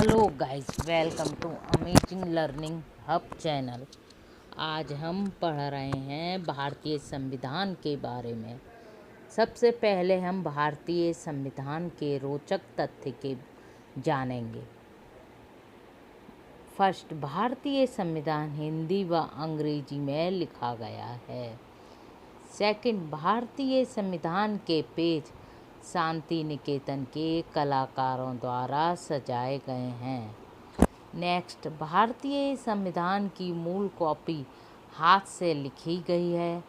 Hello guys, welcome to amazing learning hub channel. आज हम पढ़ रहे हैं भारतीय संविधान के बारे में। सबसे पहले हम भारतीय संविधान के रोचक तथ्य के जानेंगे। फर्स्ट, भारतीय संविधान हिंदी व अंग्रेजी में लिखा गया है। सेकंड, भारतीय संविधान के पेज शांति निकेतन के कलाकारों द्वारा सजाए गए हैं। नेक्स्ट, भारतीय संविधान की मूल कॉपी हाथ से लिखी गई है,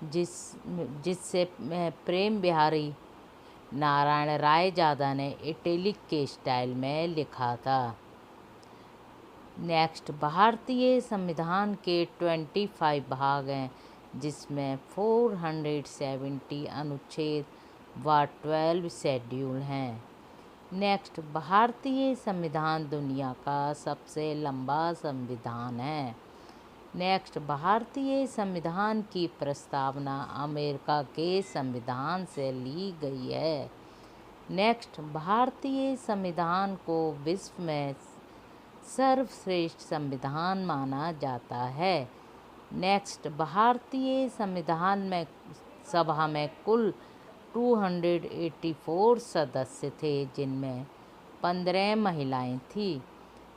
जिससे प्रेम बिहारी नारायण राय ज़ादा ने इटैलिक के स्टाइल में लिखा था। नेक्स्ट, भारतीय संविधान के 25 भाग हैं, जिसमें 470 अनुच्छेद व 12 शेड्यूल हैं। नेक्स्ट, भारतीय संविधान दुनिया का सबसे लंबा संविधान है। नेक्स्ट, भारतीय संविधान की प्रस्तावना अमेरिका के संविधान से ली गई है। नेक्स्ट, भारतीय संविधान को विश्व में सर्वश्रेष्ठ संविधान माना जाता है। नेक्स्ट, भारतीय संविधान में सभा में कुल 284 सदस्य थे, जिनमें 15 महिलाएं थीं।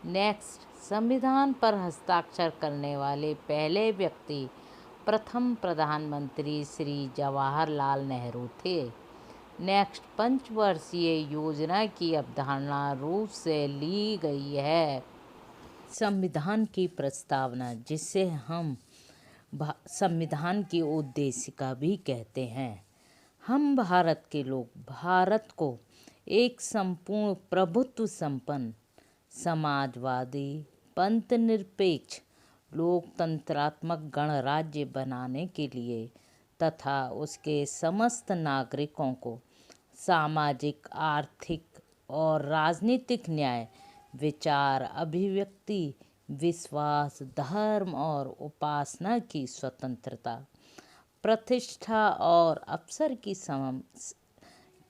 नेक्स्ट, संविधान पर हस्ताक्षर करने वाले पहले व्यक्ति प्रथम प्रधानमंत्री श्री जवाहरलाल नेहरू थे। नेक्स्ट, पंचवर्षीय योजना की अवधारणा रूस से ली गई है। संविधान की प्रस्तावना, जिसे हम संविधान की उद्देशिका भी कहते हैं। हम भारत के लोग भारत को एक संपूर्ण प्रभुत्व संपन्न, समाजवादी, पंथनिरपेक्ष, लोकतंत्रात्मक गणराज्य बनाने के लिए तथा उसके समस्त नागरिकों को सामाजिक, आर्थिक और राजनीतिक न्याय, विचार, अभिव्यक्ति, विश्वास, धर्म और उपासना की स्वतंत्रता, प्रतिष्ठा और अवसर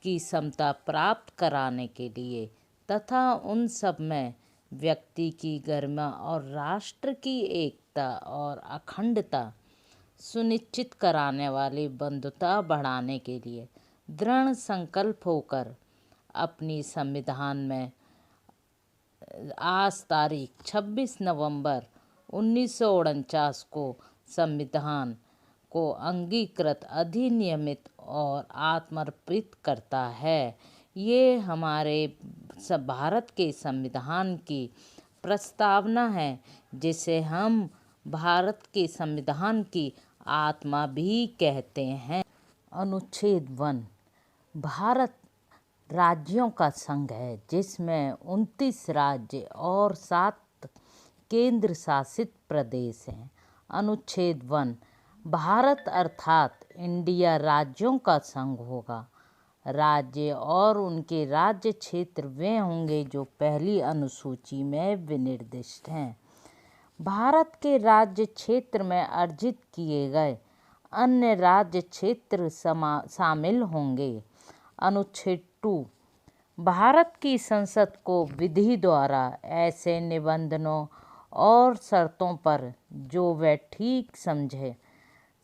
की समता प्राप्त कराने के लिए तथा उन सब में व्यक्ति की गरिमा और राष्ट्र की एकता और अखंडता सुनिश्चित कराने वाली बंधुता बढ़ाने के लिए दृढ़ संकल्प होकर अपनी संविधान में आज तारीख 26 नवंबर 1949 को संविधान को अंगीकृत, अधिनियमित और आत्मर्पित करता है। ये हमारे भारत के संविधान की प्रस्तावना है, जिसे हम भारत के संविधान की आत्मा भी कहते हैं। अनुच्छेद 1, भारत राज्यों का संघ है, जिसमें 29 राज्य और 7 केंद्र शासित प्रदेश हैं। अनुच्छेद 1, भारत अर्थात इंडिया राज्यों का संघ होगा। राज्य और उनके राज्य क्षेत्र वे होंगे जो पहली अनुसूची में विनिर्दिष्ट हैं। भारत के राज्य क्षेत्र में अर्जित किए गए अन्य राज्य क्षेत्र शामिल होंगे। अनुच्छेद 2, भारत की संसद को विधि द्वारा ऐसे निबंधनों और शर्तों पर जो वह ठीक समझे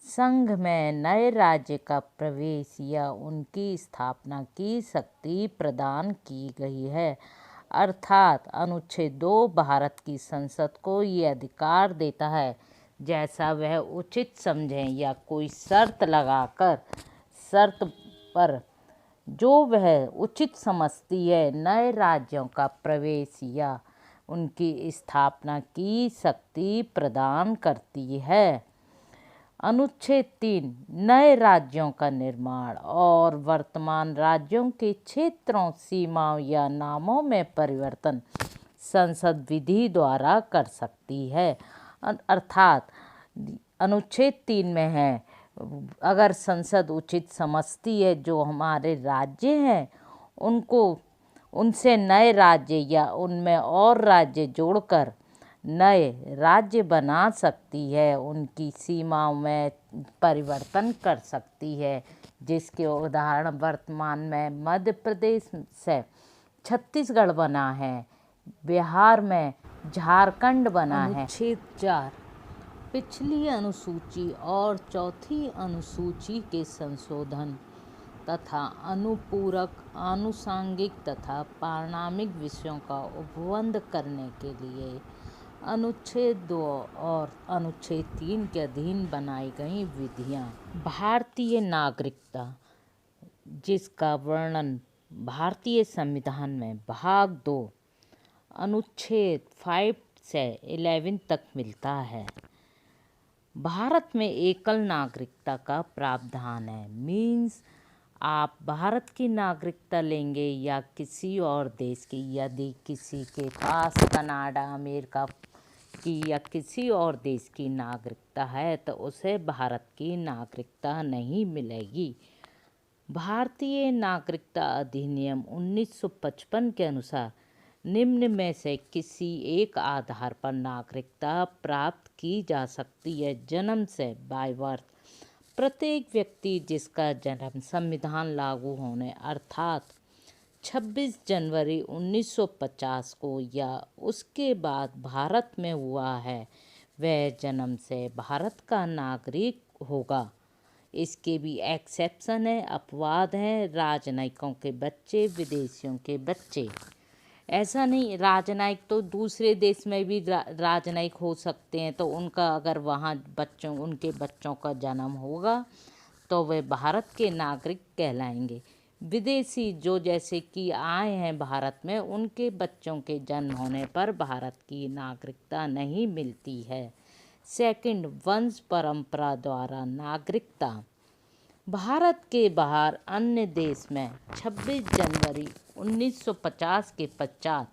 संघ में नए राज्य का प्रवेश या उनकी स्थापना की शक्ति प्रदान की गई है। अर्थात अनुच्छेद 2 भारत की संसद को ये अधिकार देता है, जैसा वह उचित समझे या कोई शर्त लगाकर शर्त पर जो वह उचित समझती है नए राज्यों का प्रवेश या उनकी स्थापना की शक्ति प्रदान करती है। अनुच्छेद 3, नए राज्यों का निर्माण और वर्तमान राज्यों के क्षेत्रों, सीमाओं या नामों में परिवर्तन संसद विधि द्वारा कर सकती है। अर्थात अनुच्छेद 3 में है, अगर संसद उचित समझती है जो हमारे राज्य हैं उनको उनसे नए राज्य या उनमें और राज्य जोड़कर नए राज्य बना सकती है, उनकी सीमाओं में परिवर्तन कर सकती है, जिसके उदाहरण वर्तमान में मध्य प्रदेश से छत्तीसगढ़ बना है। बिहार में झारखंड बना है। अनुच्छेद 4 पिछली अनुसूची और चौथी अनुसूची के संशोधन तथा अनुपूरक, आनुषंगिक तथा पारिणामिक विषयों का उपबंध करने के लिए अनुच्छेद 2 और अनुच्छेद 3 के अधीन बनाई गई विधियां। भारतीय नागरिकता, जिसका वर्णन भारतीय संविधान में भाग 2 अनुच्छेद 5 से 11 तक मिलता है। भारत में एकल नागरिकता का प्रावधान है। मीन्स आप भारत की नागरिकता लेंगे या किसी और देश की। यदि किसी के पास कनाडा, अमेरिका की या किसी और देश की नागरिकता है तो उसे भारत की नागरिकता नहीं मिलेगी। भारतीय नागरिकता अधिनियम 1955 के अनुसार निम्न में से किसी एक आधार पर नागरिकता प्राप्त की जा सकती है। जन्म से, बाय बर्थ, प्रत्येक व्यक्ति जिसका जन्म संविधान लागू होने अर्थात 26 जनवरी 1950 को या उसके बाद भारत में हुआ है, वह जन्म से भारत का नागरिक होगा। इसके भी एक्सेप्शन है, अपवाद हैं। राजनयिकों के बच्चे, विदेशियों के बच्चे। ऐसा नहीं, राजनयिक तो दूसरे देश में भी राजनयिक हो सकते हैं, तो उनका अगर वहाँ उनके बच्चों का जन्म होगा तो वे भारत के नागरिक कहलाएंगे। विदेशी जो जैसे कि आए हैं भारत में, उनके बच्चों के जन्म होने पर भारत की नागरिकता नहीं मिलती है। सेकंड, वंश परंपरा द्वारा नागरिकता। भारत के बाहर अन्य देश में 26 जनवरी 1950 के पश्चात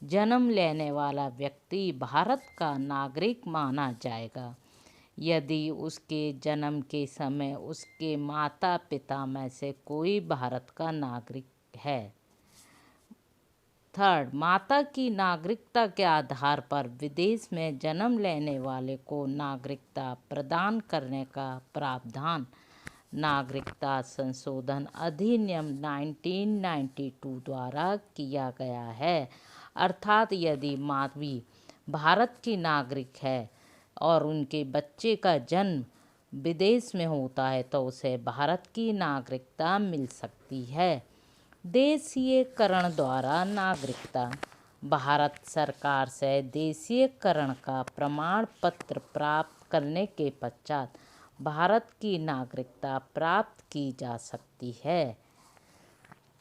जन्म लेने वाला व्यक्ति भारत का नागरिक माना जाएगा यदि उसके जन्म के समय उसके माता पिता में से कोई भारत का नागरिक है। थर्ड, माता की नागरिकता के आधार पर विदेश में जन्म लेने वाले को नागरिकता प्रदान करने का प्रावधान नागरिकता संशोधन अधिनियम 1992 द्वारा किया गया है। अर्थात यदि मातवी भारत की नागरिक है और उनके बच्चे का जन्म विदेश में होता है तो उसे भारत की नागरिकता मिल सकती है। देशीयकरण द्वारा नागरिकता। भारत सरकार से देशीयकरण का प्रमाण पत्र प्राप्त करने के पश्चात भारत की नागरिकता प्राप्त की जा सकती है।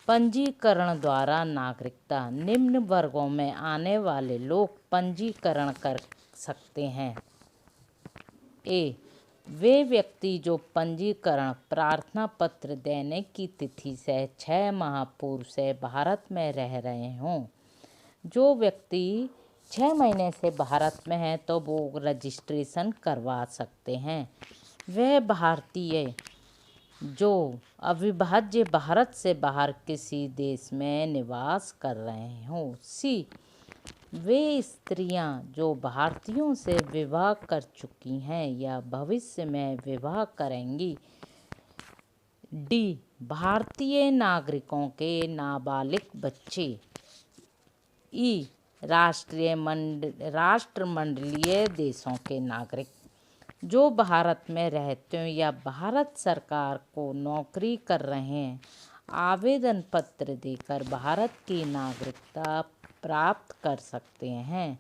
पंजीकरण द्वारा नागरिकता। निम्न वर्गों में आने वाले लोग पंजीकरण कर सकते हैं। ए, वे व्यक्ति जो पंजीकरण प्रार्थना पत्र देने की तिथि से 6 माह पूर्व से भारत में रह रहे हों। जो व्यक्ति 6 महीने से भारत में हैं तो वो रजिस्ट्रेशन करवा सकते हैं। वह भारतीय जो अविभाज्य भारत से बाहर किसी देश में निवास कर रहे हों। सी, वे स्त्रियां जो भारतीयों से विवाह कर चुकी हैं या भविष्य में विवाह करेंगी। डी, भारतीय नागरिकों के नाबालिग बच्चे। ई, राष्ट्रमंडलीय देशों के नागरिक जो भारत में रहते हैं या भारत सरकार को नौकरी कर रहे हैं, आवेदन पत्र देकर भारत की नागरिकता प्राप्त कर सकते हैं।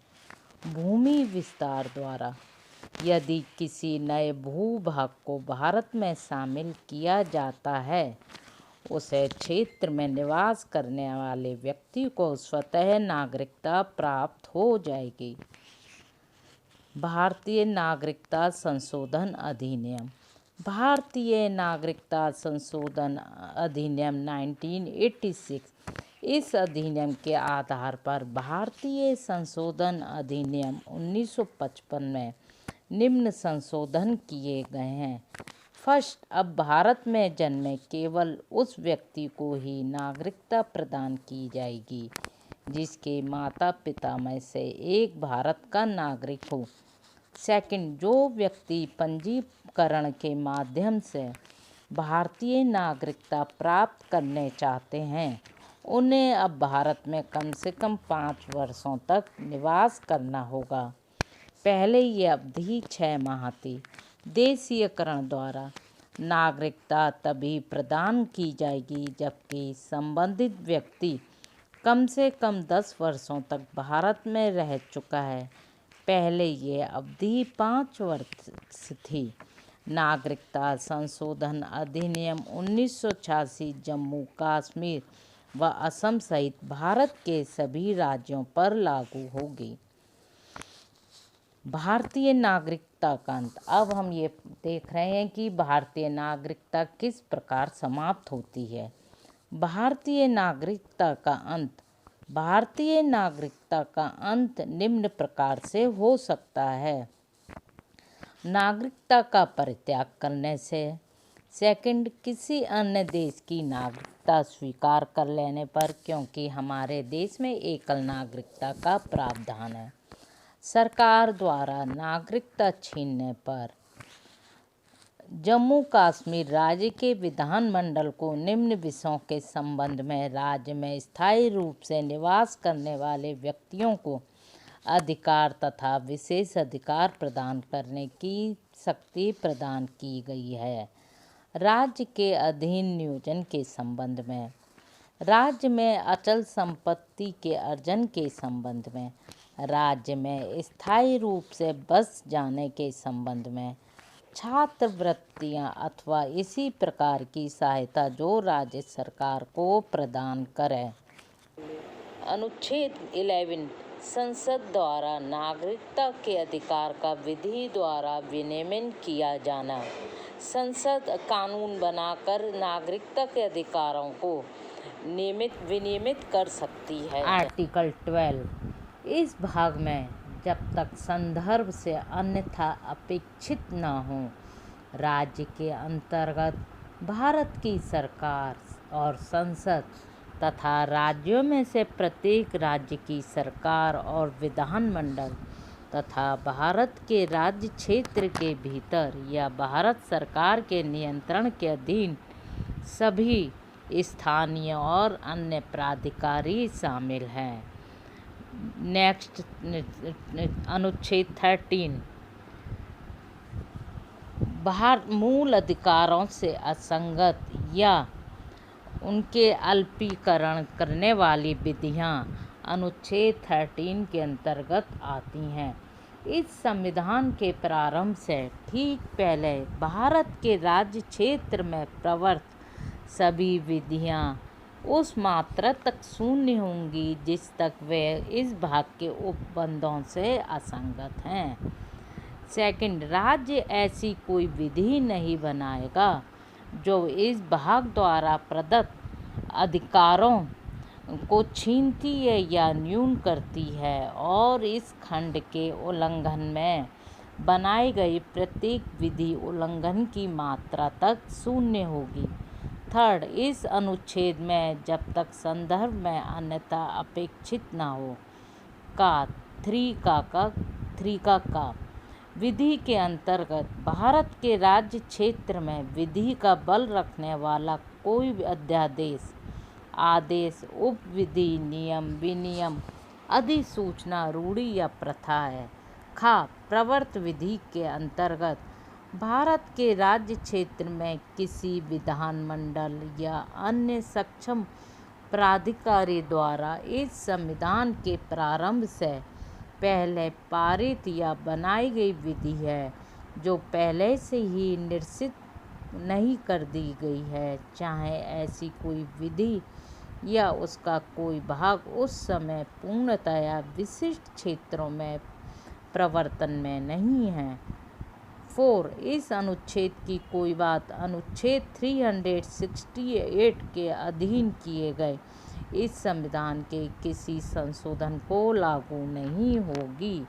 भूमि विस्तार द्वारा। यदि किसी नए भूभाग को भारत में शामिल किया जाता है, उसे क्षेत्र में निवास करने वाले व्यक्ति को स्वतः नागरिकता प्राप्त हो जाएगी। भारतीय नागरिकता संशोधन अधिनियम। भारतीय नागरिकता संशोधन अधिनियम 1986। इस अधिनियम के आधार पर भारतीय संशोधन अधिनियम 1955 में निम्न संशोधन किए गए हैं। फर्स्ट, अब भारत में जन्मे केवल उस व्यक्ति को ही नागरिकता प्रदान की जाएगी जिसके माता पिता में से एक भारत का नागरिक हो। सेकंड, जो व्यक्ति पंजीकरण के माध्यम से भारतीय नागरिकता प्राप्त करने चाहते हैं उन्हें अब भारत में कम से कम 5 वर्षों तक निवास करना होगा। पहले ये अवधि 6 माह थी। देशीयकरण द्वारा नागरिकता तभी प्रदान की जाएगी जबकि संबंधित व्यक्ति कम से कम 10 वर्षों तक भारत में रह चुका है। पहले ये अवधि 5 वर्ष थी। नागरिकता संशोधन अधिनियम 1986 जम्मू कश्मीर व असम सहित भारत के सभी राज्यों पर लागू होगी। भारतीय नागरिकता का अंत। अब हम ये देख रहे हैं कि भारतीय नागरिकता किस प्रकार समाप्त होती है। भारतीय नागरिकता का अंत। भारतीय नागरिकता का अंत निम्न प्रकार से हो सकता है। नागरिकता का परित्याग करने से। सेकंड, किसी अन्य देश की नागरिकता स्वीकार कर लेने पर, क्योंकि हमारे देश में एकल नागरिकता का प्रावधान है। सरकार द्वारा नागरिकता छीनने पर। जम्मू कश्मीर राज्य के विधानमंडल को निम्न विषयों के संबंध में राज्य में स्थायी रूप से निवास करने वाले व्यक्तियों को अधिकार तथा विशेष अधिकार प्रदान करने की शक्ति प्रदान की गई है। राज्य के अधीन नियोजन के संबंध में। राज्य में अचल संपत्ति के अर्जन के संबंध में। राज्य में स्थायी रूप से बस जाने के संबंध में। छात्रवृत्तियां अथवा इसी प्रकार की सहायता जो राज्य सरकार को प्रदान करे। अनुच्छेद 11 संसद द्वारा नागरिकता के अधिकार का विधि द्वारा विनियमन किया जाना। संसद कानून बनाकर नागरिकता के अधिकारों को विनियमित कर सकती है। आर्टिकल 12 इस भाग में जब तक संदर्भ से अन्यथा अपेक्षित न हो, राज्य के अंतर्गत भारत की सरकार और संसद तथा राज्यों में से प्रत्येक राज्य की सरकार और विधानमंडल तथा भारत के राज्य क्षेत्र के भीतर या भारत सरकार के नियंत्रण के अधीन सभी स्थानीय और अन्य प्राधिकारी शामिल हैं। नेक्स्ट, अनुच्छेद 13 मूल अधिकारों से असंगत या उनके अल्पीकरण करने वाली विधियां अनुच्छेद 13 के अंतर्गत आती हैं। इस संविधान के प्रारंभ से ठीक पहले भारत के राज्य क्षेत्र में प्रवर्तित सभी विधियां उस मात्रा तक शून्य होंगी जिस तक वे इस भाग के उपबंधों से असंगत हैं। सेकंड, राज्य ऐसी कोई विधि नहीं बनाएगा जो इस भाग द्वारा प्रदत्त अधिकारों को छीनती है या न्यून करती है और इस खंड के उल्लंघन में बनाई गई प्रत्येक विधि उल्लंघन की मात्रा तक शून्य होगी। थर्ड, इस अनुच्छेद में जब तक संदर्भ में अन्यथा अपेक्षित न हो का 3 का विधि के अंतर्गत भारत के राज्य क्षेत्र में विधि का बल रखने वाला कोई अध्यादेश, आदेश, उपविधि, नियम, विनियम, अधिसूचना, रूढ़ि या प्रथा है। प्रवर्त विधि के अंतर्गत भारत के राज्य क्षेत्र में किसी विधानमंडल या अन्य सक्षम प्राधिकारी द्वारा इस संविधान के प्रारंभ से पहले पारित या बनाई गई विधि है जो पहले से ही निश्चित नहीं कर दी गई है, चाहे ऐसी कोई विधि या उसका कोई भाग उस समय पूर्णतया विशिष्ट क्षेत्रों में प्रवर्तन में नहीं है। 4, इस अनुच्छेद की कोई बात अनुच्छेद 368 के अधीन किए गए इस संविधान के किसी संशोधन को लागू नहीं होगी।